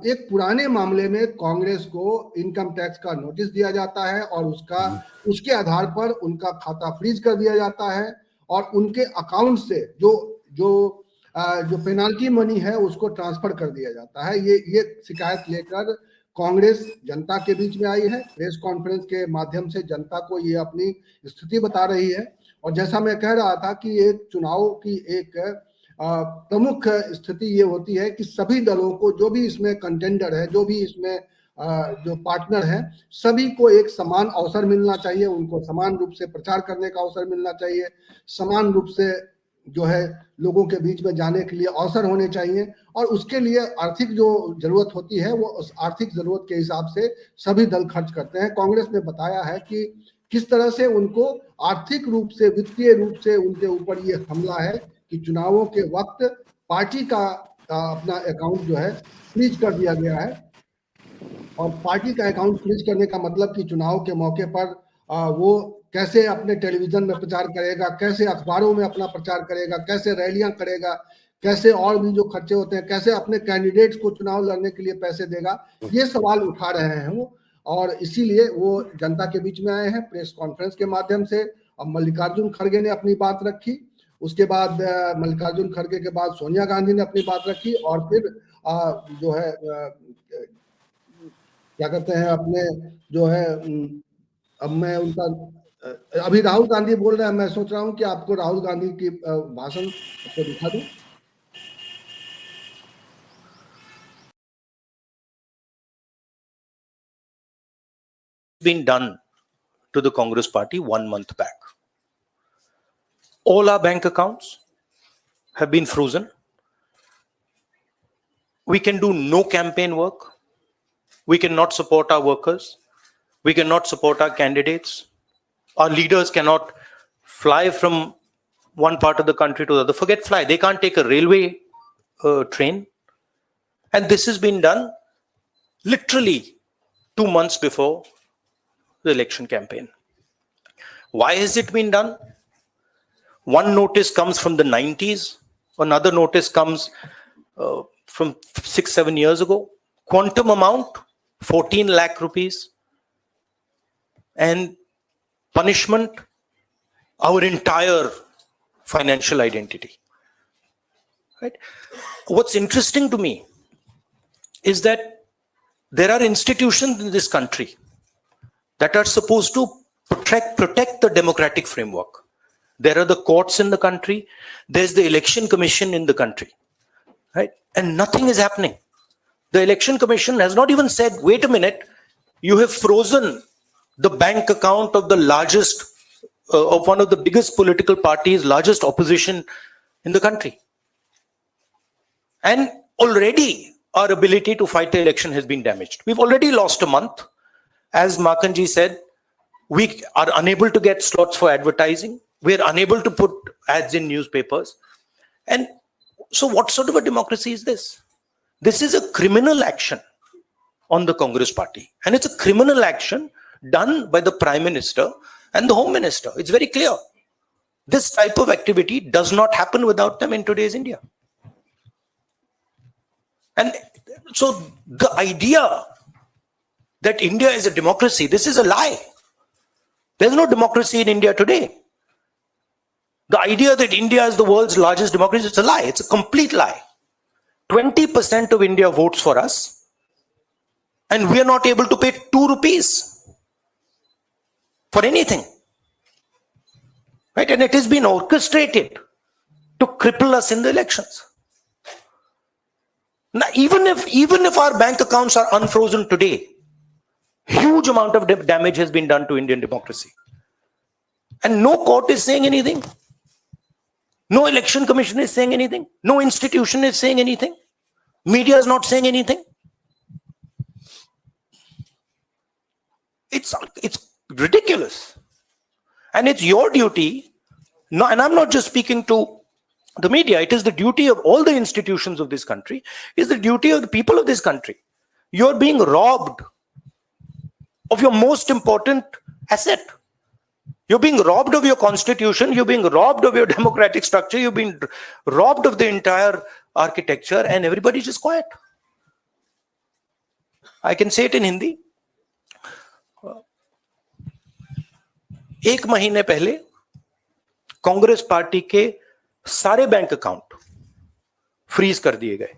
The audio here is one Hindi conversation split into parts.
एक पुराने मामले में कांग्रेस को इनकम टैक्स का नोटिस दिया जाता है और उसके आधार पर उनका खाता फ्रीज कर दिया जाता है और उनके अकाउंट से जो जो जो पेनाल्टी मनी है उसको ट्रांसफर कर दिया जाता है। ये शिकायत लेकर कांग्रेस जनता के बीच में आई है, प्रेस कॉन्फ्रेंस के माध्यम से जनता को ये अपनी स्थिति बता रही है। और जैसा मैं कह रहा था कि एक चुनाव की एक प्रमुख स्थिति ये होती है कि सभी दलों को, जो भी इसमें कंटेंडर है, जो भी इसमें जो पार्टनर है, सभी को एक समान अवसर मिलना चाहिए, उनको समान रूप से प्रचार करने का अवसर मिलना चाहिए, समान रूप से जो है लोगों के बीच में जाने के लिए अवसर होने चाहिए और उसके लिए आर्थिक जो जरूरत होती है वो उस आर्थिक जरूरत के हिसाब से सभी दल खर्च करते हैं। कांग्रेस ने बताया है कि किस तरह से उनको आर्थिक रूप से, वित्तीय रूप से उनके ऊपर ये हमला है कि चुनावों के वक्त पार्टी का अपना अकाउंट जो है फ्रीज कर दिया गया है। और पार्टी का अकाउंट फ्रीज करने का मतलब कि चुनाव के मौके पर वो कैसे अपने टेलीविजन में प्रचार करेगा, कैसे अखबारों में अपना प्रचार करेगा, कैसे रैलियां करेगा, कैसे और भी जो खर्चे होते हैं, कैसे अपने कैंडिडेट्स को चुनाव लड़ने के लिए पैसे देगा, ये सवाल उठा रहे हैं वो। और इसीलिए वो जनता के बीच में आए हैं प्रेस कॉन्फ्रेंस के माध्यम से। अब मल्लिकार्जुन खड़गे ने अपनी बात रखी, उसके बाद मल्लिकार्जुन खड़गे के बाद सोनिया गांधी ने अपनी बात रखी और फिर जो है क्या कहते हैं अपने जो है अब मैं उनका अभी राहुल गांधी बोल रहे हैं, मैं सोच रहा हूं कि आपको राहुल गांधी की भाषण आपको दिखा दूं। Been done to the Congress party 1 month back. All our bank accounts have been frozen. We can do no campaign work. We cannot support our workers. We cannot support our candidates. Our leaders cannot fly from one part of the country to the other. Forget fly. They can't take a railway train. And this has been done literally 2 months before the election campaign. Why has it been done? One notice comes from the 90s. Another notice comes from 6-7 years ago. Quantum amount, 14 lakh rupees. And punishment, our entire financial identity. Right? What's interesting to me is that there are institutions in this country that are supposed to protect the democratic framework. There are the courts in the country. There's the election commission in the country. Right? And nothing is happening. The election commission has not even said, wait a minute, you have frozen the bank account of the largest, of one of the biggest political parties, largest opposition in the country. And already our ability to fight the election has been damaged. We've already lost a month. As Makanji said, we are unable to get slots for advertising. We're unable to put ads in newspapers. And so what sort of a democracy is this? This is a criminal action on the Congress party. And it's a criminal action done by the Prime Minister and the Home Minister. It's very clear. This type of activity does not happen without them in today's India. And so the idea that India is a democracy, this is a lie. There's no democracy in India today. The idea that India is the world's largest democracy, it's a lie. It's a complete lie. 20% of India votes for us, and we are not able to pay 2 rupees for anything. Right? And it has been orchestrated to cripple us in the elections. Now, even if our bank accounts are unfrozen today, huge amount of damage has been done to Indian democracy. And no court is saying anything. No election commission is saying anything. No institution is saying anything. Media is not saying anything. It's ridiculous. And it's your duty, no, and I'm not just speaking to the media, it is the duty of all the institutions of this country, is the duty of the people of this country. You're being robbed of your most important asset. You're being robbed of your constitution, you're being robbed of your democratic structure, you've been robbed of the entire architecture, and everybody's just quiet. I can say it in Hindi. एक महीने पहले कांग्रेस पार्टी के सारे बैंक अकाउंट फ्रीज कर दिए गए।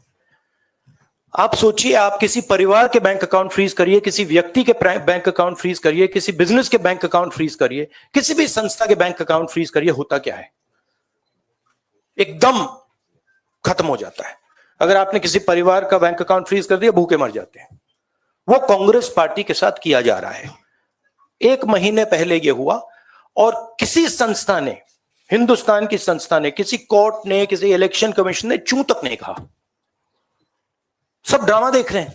आप सोचिए, आप किसी परिवार के बैंक अकाउंट फ्रीज करिए, किसी व्यक्ति के बैंक अकाउंट फ्रीज करिए, किसी बिजनेस के बैंक अकाउंट फ्रीज करिए, किसी भी संस्था के बैंक अकाउंट फ्रीज करिए, होता क्या है? एकदम खत्म हो जाता है। अगर आपने किसी परिवार का बैंक अकाउंट फ्रीज कर दिया, भूखे मर जाते हैं। वो कांग्रेस पार्टी के साथ किया जा रहा है। एक महीने पहले ये हुआ और किसी संस्था ने, हिंदुस्तान की संस्था ने, किसी कोर्ट ने, किसी इलेक्शन कमीशन ने चूं तक नहीं कहा। सब ड्रामा देख रहे हैं।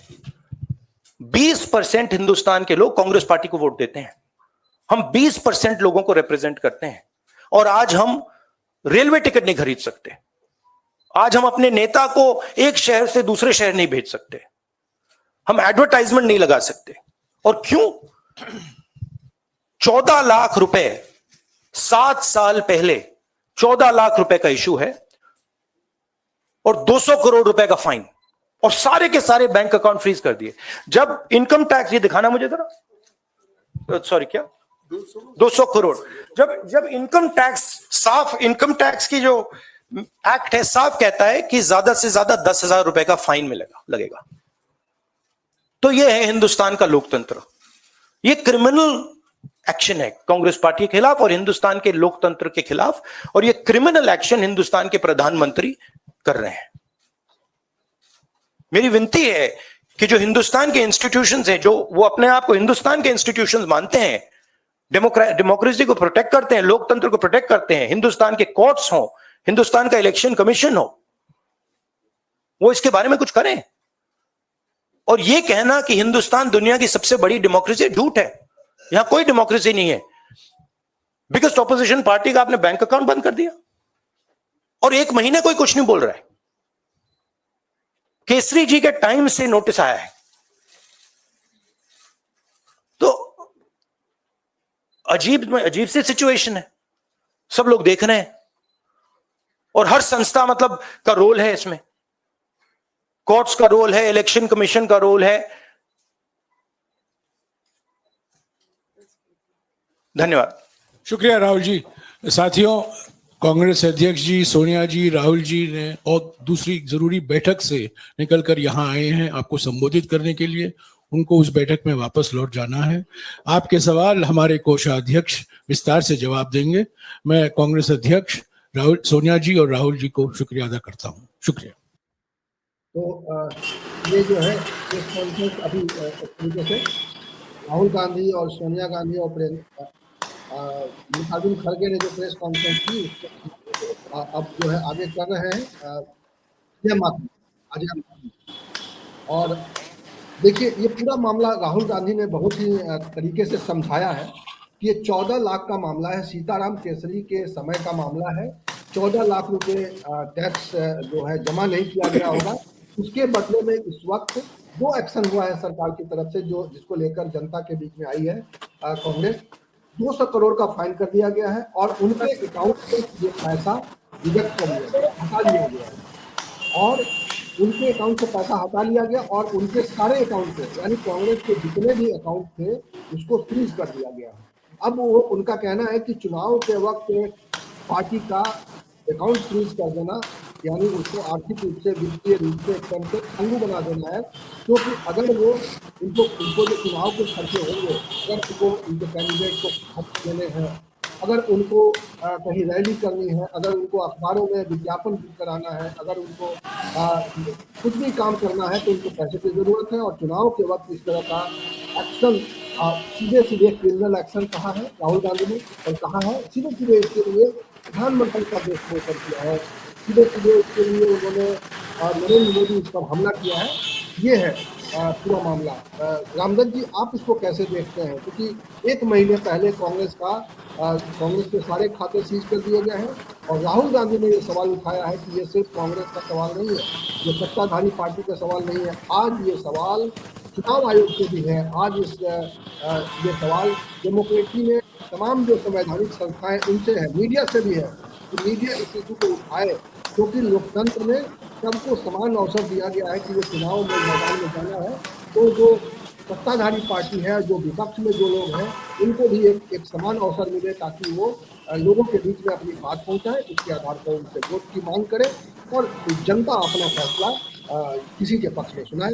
20% हिंदुस्तान के लोग कांग्रेस पार्टी को वोट देते हैं। हम 20% लोगों को रिप्रेजेंट करते हैं और आज हम रेलवे टिकट नहीं खरीद सकते। आज हम अपने नेता को एक शहर से दूसरे शहर नहीं भेज सकते। हम एडवर्टाइजमेंट नहीं लगा सकते। और क्यों? 14 लाख रुपए 7 साल पहले 14 लाख रुपए का इशू है और 200 करोड़ रुपए का फाइन, और सारे के सारे बैंक अकाउंट फ्रीज कर दिए। जब इनकम टैक्स, ये दिखाना मुझे जरा, सॉरी क्या 200 करोड़, जब इनकम टैक्स, साफ इनकम टैक्स की जो एक्ट है साफ कहता है कि ज्यादा से ज्यादा 10,000 रुपए का फाइन लगेगा। तो यह है हिंदुस्तान का लोकतंत्र। यह क्रिमिनल एक्शन है कांग्रेस पार्टी के खिलाफ और हिंदुस्तान के लोकतंत्र के खिलाफ, और यह क्रिमिनल एक्शन हिंदुस्तान के प्रधानमंत्री कर रहे हैं। मेरी विनती है कि जो हिंदुस्तान के इंस्टीट्यूशंस हैं, जो वो अपने आप को हिंदुस्तान के इंस्टीट्यूशंस मानते हैं, डेमोक्रेसी को प्रोटेक्ट करते हैं, लोकतंत्र को प्रोटेक्ट करते हैं, हिंदुस्तान के कोर्ट्स हो, हिंदुस्तान का इलेक्शन कमीशन हो, वो इसके बारे में कुछ करें। और यह कहना कि हिंदुस्तान दुनिया की सबसे बड़ी डेमोक्रेसी, झूठ है। यहां कोई डेमोक्रेसी नहीं है। बिगेस्ट ऑपोजिशन पार्टी का आपने बैंक अकाउंट बंद कर दिया और एक महीने कोई कुछ नहीं बोल रहा है। केसरी जी के टाइम से नोटिस आया है। तो अजीब सी सिचुएशन है। सब लोग देख रहे हैं और हर संस्था मतलब का रोल है इसमें। कोर्ट्स का रोल है, इलेक्शन कमीशन का रोल है। धन्यवाद। शुक्रिया राहुल जी। साथियों, कांग्रेस अध्यक्ष जी, सोनिया जी, राहुल जी ने और दूसरी जरूरी बैठक से निकलकर यहाँ आए हैं आपको संबोधित करने के लिए। उनको उस बैठक में वापस लौट जाना है। आपके सवाल हमारे कोषाध्यक्ष विस्तार से जवाब देंगे। मैं कांग्रेस अध्यक्ष राहुल, सोनिया जी और राहुल जी को शुक्रिया अदा करता हूँ। शुक्रिया। तो ये जो है प्रेस कॉन्फ्रेंस अभी तरीके से राहुल गांधी और सोनिया गांधी और मल्लिकार्जुन खड़गे ने जो प्रेस कॉन्फ्रेंस की, अब जो है आगे कर रहे हैं अजय माकन। और देखिए, ये पूरा मामला राहुल गांधी ने बहुत ही तरीके से समझाया है कि ये 14 लाख का मामला है, सीताराम केसरी के समय का मामला है। 14 लाख रुपए टैक्स जो है जमा नहीं किया गया होगा। उसके बदले में इस वक्त 2 एक्शन हुआ है सरकार की तरफ से, जो जिसको लेकर जनता के बीच में आई है कांग्रेस। 200 करोड़ का फाइन कर दिया गया है और उनके अकाउंट से ये पैसा डिडक्ट कर लिया गया, हटा लिया गया है। और उनके अकाउंट से पैसा हटा लिया गया और उनके सारे अकाउंट से, यानी कांग्रेस के जितने भी अकाउंट थे उसको फ्रीज कर दिया गया। अब वो उनका कहना है कि चुनाव के वक्त पार्टी का अकाउंट फ्रीज कर देना, यानी उसको आर्थिक रूप से, वित्तीय रूप से एकदम से अंगू बना देना है। क्योंकि अगर वो उनको जो चुनाव के खर्चे होंगे, अगर उनको उनके कैंडिडेट को खर्च देने हैं, अगर उनको कहीं रैली करनी है, अगर उनको अखबारों में विज्ञापन कराना है, अगर उनको कुछ भी काम करना है, तो उनको पैसे की जरूरत है। और चुनाव के वक्त इस तरह का एक्शन, सीधे सीधे क्रिमिनल एक्शन कहा है राहुल गांधी ने, और कहा है सीधे सीधे इसके लिए प्रधानमंत्री का देश मोकर किया है, सीधे सीधे इसके लिए उन्होंने नरेंद्र मोदी इस पर हमला किया है। ये है पूरा मामला। रामदत्त जी, आप इसको कैसे देखते हैं? क्योंकि एक महीने पहले कांग्रेस के सारे खाते सीज कर दिए गए हैं और राहुल गांधी ने ये सवाल उठाया है कि ये सिर्फ कांग्रेस का सवाल नहीं है, ये सत्ताधारी पार्टी का सवाल नहीं है। आज ये सवाल चुनाव आयोग से भी है। आज ये सवाल डेमोक्रेसी में तमाम जो संवैधानिक संस्थाएं उनसे है, मीडिया से भी है कि मीडिया इस इशू को उठाए, क्योंकि लोकतंत्र में सबको समान अवसर दिया गया है कि वो चुनाव में मैदान में जाना है तो जो सत्ताधारी पार्टी है, जो विपक्ष में जो लोग हैं, उनको भी एक समान अवसर मिले ताकि वो लोगों के बीच में अपनी बात पहुंचाए, उसके आधार पर उनसे वोट की मांग करे और जनता अपना फैसला किसी के पक्ष में सुनाए।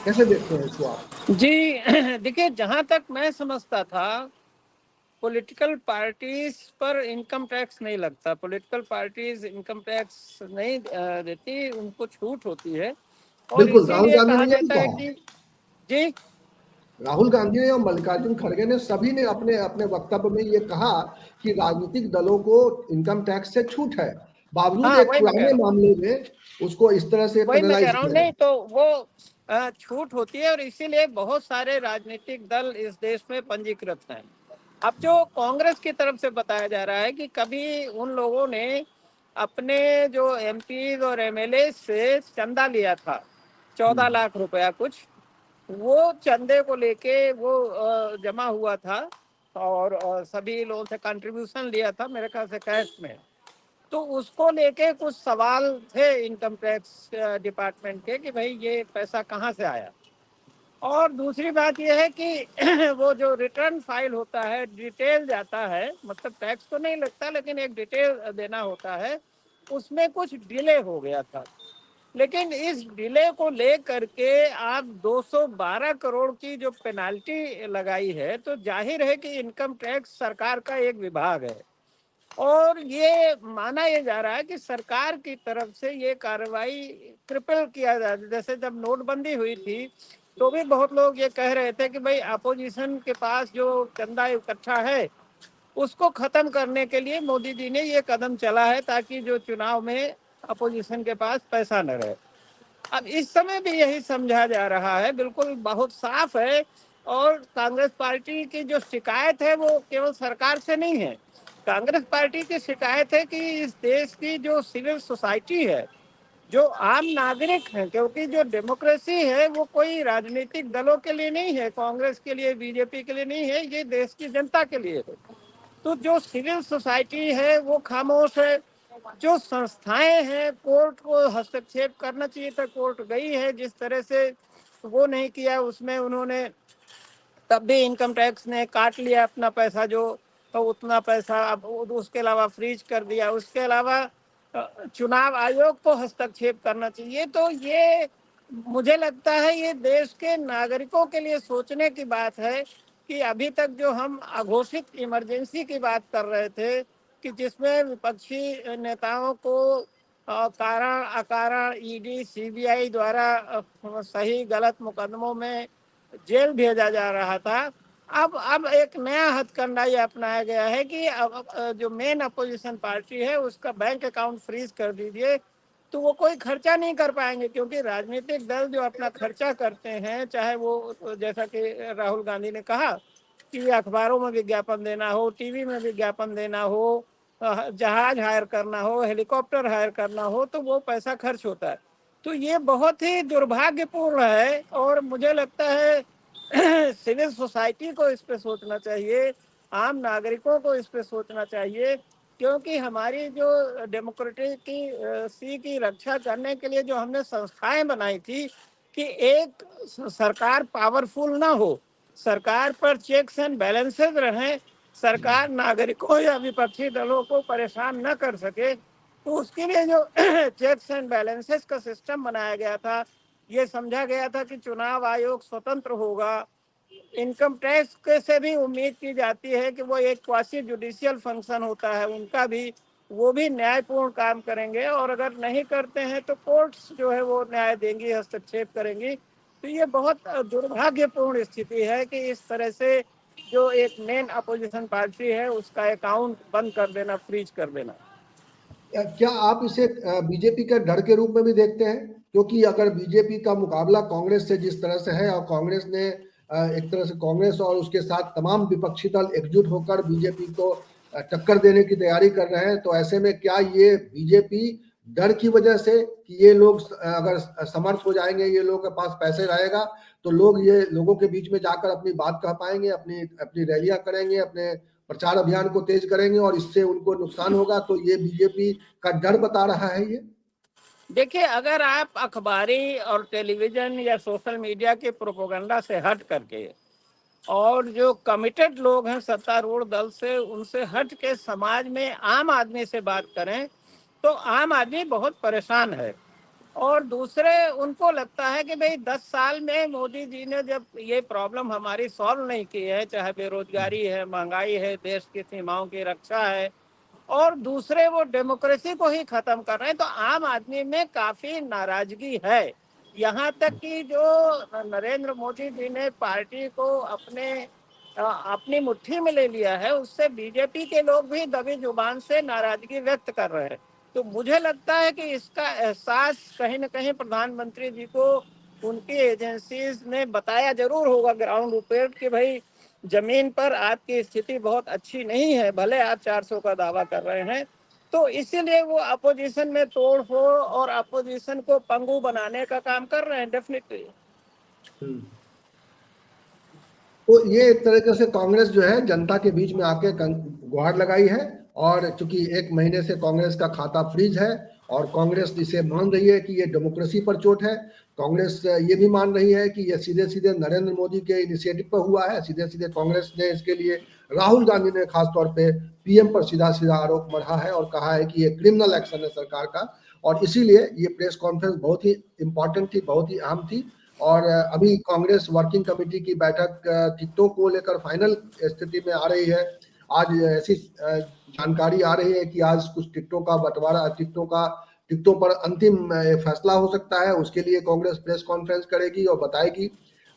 कैसे देखते हैं इसको आप? जी देखिए, जहां तक मैं समझता था, पॉलिटिकल पार्टीज पर इनकम टैक्स नहीं लगता। पॉलिटिकल पार्टीज इनकम टैक्स नहीं देती, उनको छूट होती है। और बिल्कुल, राहुल इसीलिए गांधी कहा ने यही जाता है कहा। कि जी राहुल गांधी ने और मल्लिकार्जुन खड़गे ने, सभी ने अपने अपने वक्तव्य में ये कहा कि राजनीतिक दलों को इनकम टैक्स से छूट है, बावजूद हाँ, एक वही मैं कह पुराने रहा हूँ, मामले में उसको इस तरह से वही मैं कह पेनलाइज रहा हूँ। किया नहीं गया। तो वो छूट होती है, और इसीलिए बहुत सारे राजनीतिक दल इस देश में पंजीकृत हैं। अब जो कांग्रेस की तरफ से बताया जा रहा है कि कभी उन लोगों ने अपने जो एमपी और एमएलए से चंदा लिया था, 14 लाख रुपया कुछ, वो चंदे को लेके वो जमा हुआ था, और सभी लोगों से कंट्रीब्यूशन लिया था, मेरे ख्याल से कैश में। तो उसको लेके कुछ सवाल थे इनकम टैक्स डिपार्टमेंट के कि भाई ये पैसा कहाँ से आया। और दूसरी बात यह है कि वो जो रिटर्न फाइल होता है, डिटेल जाता है, मतलब टैक्स तो नहीं लगता लेकिन एक डिटेल देना होता है, उसमें कुछ डिले हो गया था। लेकिन इस डिले को लेकर के आप 212 करोड़ की जो पेनाल्टी लगाई है, तो जाहिर है कि इनकम टैक्स सरकार का एक विभाग है, और ये माना ये जा रहा है कि सरकार की तरफ से ये कार्रवाई ट्रिपल किया जा रहा है। जैसे जब नोटबंदी हुई थी, तो भी बहुत लोग ये कह रहे थे कि भाई अपोजिशन के पास जो चंदा इकट्ठा है, उसको खत्म करने के लिए मोदी जी ने ये कदम चला है, ताकि जो चुनाव में अपोजिशन के पास पैसा न रहे। अब इस समय भी यही समझा जा रहा है, बिल्कुल बहुत साफ है। और कांग्रेस पार्टी की जो शिकायत है वो केवल सरकार से नहीं है। कांग्रेस पार्टी की शिकायत है कि इस देश की जो सिविल सोसाइटी है, जो आम नागरिक हैं, क्योंकि जो डेमोक्रेसी है वो कोई राजनीतिक दलों के लिए नहीं है, कांग्रेस के लिए, बीजेपी के लिए नहीं है, ये देश की जनता के लिए है। तो जो सिविल सोसाइटी है वो खामोश है। जो संस्थाएं हैं, कोर्ट को हस्तक्षेप करना चाहिए था, कोर्ट गई है, जिस तरह से वो नहीं किया, उसमें उन्होंने तब भी इनकम टैक्स ने काट लिया अपना पैसा, जो तो उतना पैसा अब उसके अलावा फ्रीज कर दिया। उसके अलावा चुनाव आयोग को हस्तक्षेप करना चाहिए। तो ये मुझे लगता है ये देश के नागरिकों के लिए सोचने की बात है कि अभी तक जो हम अघोषित इमरजेंसी की बात कर रहे थे, कि जिसमें विपक्षी नेताओं को कारण अकारण ईडी सीबीआई द्वारा सही गलत मुकदमों में जेल भेजा जा रहा था, अब एक नया हथकंडा ये अपनाया गया है कि अब जो मेन अपोजिशन पार्टी है उसका बैंक अकाउंट फ्रीज कर दीजिए। तो वो कोई खर्चा नहीं कर पाएंगे, क्योंकि राजनीतिक दल जो अपना खर्चा करते हैं, चाहे वो जैसा कि राहुल गांधी ने कहा कि अखबारों में विज्ञापन देना हो, टीवी में विज्ञापन देना हो, जहाज हायर करना हो, हेलीकॉप्टर हायर करना हो, तो वो पैसा खर्च होता है। तो ये बहुत ही दुर्भाग्यपूर्ण है, और मुझे लगता है सिविल सोसाइटी को इस पे सोचना चाहिए, आम नागरिकों को इस पे सोचना चाहिए, क्योंकि हमारी जो डेमोक्रेसी की रक्षा करने के लिए जो हमने संस्थाएं बनाई थी, कि एक सरकार पावरफुल ना हो, सरकार पर चेक्स एंड बैलेंसेस रहें, सरकार नागरिकों या विपक्षी दलों को परेशान न कर सके, तो उसके लिए जो चेक्स एंड बैलेंसेस का सिस्टम बनाया गया था, ये समझा गया था कि चुनाव आयोग स्वतंत्र होगा। इनकम टैक्स के से भी उम्मीद की जाती है कि वो एक क्वासी जुडिशियल फंक्शन होता है उनका भी, वो भी न्यायपूर्ण काम करेंगे, और अगर नहीं करते हैं तो कोर्ट्स जो है वो न्याय देंगी, हस्तक्षेप करेंगी। तो ये बहुत दुर्भाग्यपूर्ण स्थिति है कि इस तरह से जो एक मेन अपोजिशन पार्टी है उसका अकाउंट बंद कर देना, फ्रीज कर देना। क्या आप इसे बीजेपी के डर के रूप में भी देखते हैं? क्योंकि अगर बीजेपी का मुकाबला कांग्रेस से जिस तरह से है, और कांग्रेस ने एक तरह से कांग्रेस और उसके साथ तमाम विपक्षी दल एकजुट होकर बीजेपी को टक्कर देने की तैयारी कर रहे हैं, तो ऐसे में क्या ये बीजेपी डर की वजह से कि ये लोग अगर समर्थ हो जाएंगे, ये लोगों के पास पैसे रहेगा, तो लोग ये लोगों के बीच में जाकर अपनी बात कह पाएंगे, अपनी अपनी रैलियां करेंगे, अपने प्रचार अभियान को तेज करेंगे और इससे उनको नुकसान होगा, तो ये बीजेपी का डर बता रहा है ये? देखिए, अगर आप अखबारी और टेलीविजन या सोशल मीडिया के प्रोपेगेंडा से हट करके और जो कमिटेड लोग हैं सत्तारूढ़ दल से, उनसे हट के समाज में आम आदमी से बात करें, तो आम आदमी बहुत परेशान है। और दूसरे, उनको लगता है कि भाई 10 साल में मोदी जी ने जब ये प्रॉब्लम हमारी सॉल्व नहीं की है, चाहे बेरोजगारी है, महंगाई है, देश की सीमाओं की रक्षा है, और दूसरे वो डेमोक्रेसी को ही खत्म कर रहे हैं, तो आम आदमी में काफी नाराजगी है। यहाँ तक कि जो नरेंद्र मोदी जी ने पार्टी को अपनी मुट्ठी में ले लिया है, उससे बीजेपी के लोग भी दबी जुबान से नाराजगी व्यक्त कर रहे हैं। तो मुझे लगता है कि इसका एहसास कहीं ना कहीं प्रधानमंत्री जी को उनकी एजेंसीज ने बताया जरूर होगा ग्राउंड रिपोर्ट कि भाई जमीन पर आपकी स्थिति बहुत अच्छी नहीं है, भले आप 400 का दावा कर रहे हैं। तो इसीलिए वो अपोजिशन में तोड़ फोड़ और अपोजिशन को पंगु बनाने का काम कर रहे हैं डेफिनेटली। तो ये एक तरीके से कांग्रेस जो है जनता के बीच में आके गुहार लगाई है, और चूंकि 1 महीने से कांग्रेस का खाता फ्रीज है और कांग्रेस इसे मान रही है कि ये डेमोक्रेसी पर चोट है। कांग्रेस ये भी मान रही है कि ये सीधे सीधे नरेंद्र मोदी के इनिशिएटिव पर हुआ है, सीधे सीधे कांग्रेस ने इसके लिए, राहुल गांधी ने खासतौर पे पीएम पर सीधा सीधा आरोप मढ़ा है और कहा है कि ये क्रिमिनल एक्शन है सरकार का। और इसीलिए ये प्रेस कॉन्फ्रेंस बहुत ही इंपॉर्टेंट थी, बहुत ही अहम थी। और अभी कांग्रेस वर्किंग कमेटी की बैठक टिकटों को लेकर फाइनल स्थिति में आ रही है। आज ऐसी जानकारी आ रही है कि आज कुछ टिकटों का बंटवारा, टिकटों पर अंतिम फैसला हो सकता है। उसके लिए कांग्रेस प्रेस कॉन्फ्रेंस करेगी और बताएगी।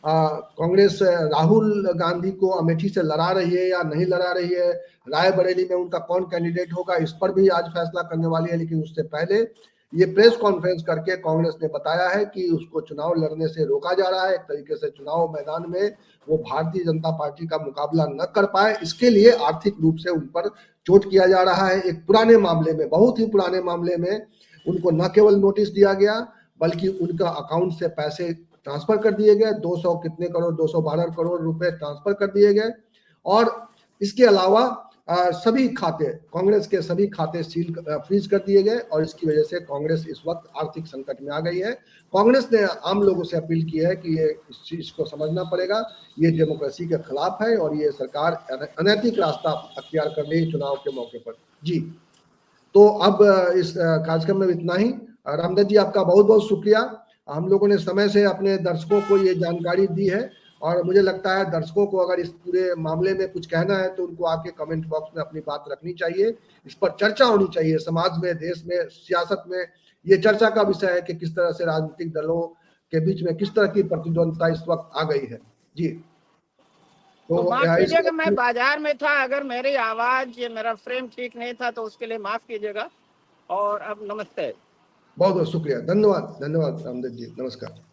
कांग्रेस राहुल गांधी को अमेठी से लड़ा रही है या नहीं लड़ा रही है, रायबरेली में उनका कौन कैंडिडेट होगा, इस पर भी आज फैसला करने वाली है। लेकिन उससे पहले ये प्रेस कॉन्फ्रेंस करके कांग्रेस ने बताया है कि उसको चुनाव लड़ने से रोका जा रहा है। एक तरीके से चुनाव मैदान में वो भारतीय जनता पार्टी का मुकाबला न कर पाए, इसके लिए आर्थिक रूप से उन पर चोट किया जा रहा है। एक पुराने मामले में, बहुत ही पुराने मामले में उनको न केवल नोटिस दिया गया बल्कि उनका अकाउंट से पैसे ट्रांसफर कर दिए गए, 200 कितने करोड़, 212 करोड़ रुपए ट्रांसफर कर दिए गए। और इसके अलावा सभी खाते, कांग्रेस के सभी खाते फ्रीज कर दिए गए और इसकी वजह से कांग्रेस इस वक्त आर्थिक संकट में आ गई है। कांग्रेस ने आम लोगों से अपील की है कि ये इस चीज को समझना पड़ेगा, ये डेमोक्रेसी के खिलाफ है और ये सरकार अनैतिक रास्ता अख्तियार कर रही है चुनाव के मौके पर। जी, तो अब इस कार्यक्रम में इतना ही। रामदत्त जी, आपका बहुत बहुत शुक्रिया। हम लोगों ने समय से अपने दर्शकों को ये जानकारी दी है और मुझे लगता है दर्शकों को अगर इस पूरे मामले में कुछ कहना है तो उनको आके कमेंट बॉक्स में अपनी बात रखनी चाहिए। इस पर चर्चा होनी चाहिए समाज में, देश में, सियासत में। ये चर्चा का विषय है कि किस तरह से राजनीतिक दलों के बीच में किस तरह की प्रतिद्वंदता इस वक्त आ गई है। जी, तो माफ कीजिएगा, मैं बाजार में था, अगर मेरी आवाज या मेरा फ्रेम ठीक नहीं था तो उसके लिए माफ कीजिएगा। और अब नमस्ते। बहुत बहुत शुक्रिया, धन्यवाद, धन्यवाद रामदत्त जी, नमस्कार।